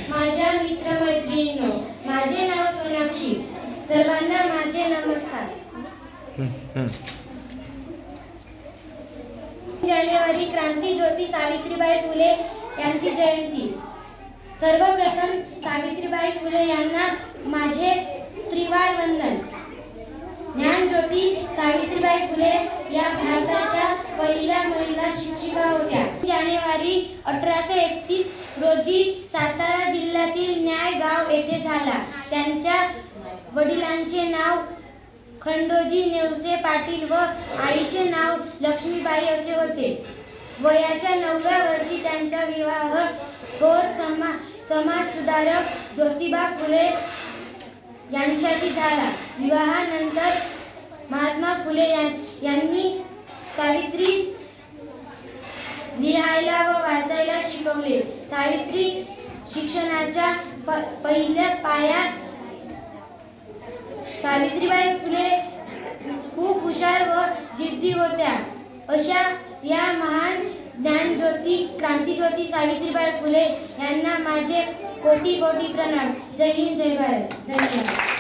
माझ्या मित्रमैत्रिणींनो, माझे नाव सोनाक्षी. सर्वांना माझे नमस्कार. जानेवारी क्रांतीज्योती सावित्रीबाई फुले यांची जयंती. सर्वप्रथम सावित्रीबाई फुले यांना माझे त्रिवार वंदन. ज्ञानज्योती सावित्रीबाई फुले या भारताच्या पहिल्या महिला शिक्षिका होत्या. जानेवारी 1831 रोजी सातारा जिल्ह्यातील न्याय गाव येथे झाला. त्यांच्या वडिलांचे नाव खंडोजी नेवसे पाटील व आईचे नाव लक्ष्मीबाई असे होते. वयाच्या 9व्या वर्षी त्यांचा विवाह समाजसुधारक ज्योतिबा फुले यांच्याशी झाला. विवाहानंतर महात्मा फुले यांनी सावित्री लिहायला व वाचायला शिकवले. सावित्री शिक्षणाच्या पहिल्या पायात सावित्रीबाई फुले खूप हुशार व जिद्दी होत्या. अशा या महान ज्ञानज्योती क्रांतीज्योती सावित्रीबाई फुले यांना माझे कोटी कोटी प्रणाम. जय हिंद, जय भारत. धन्यवाद.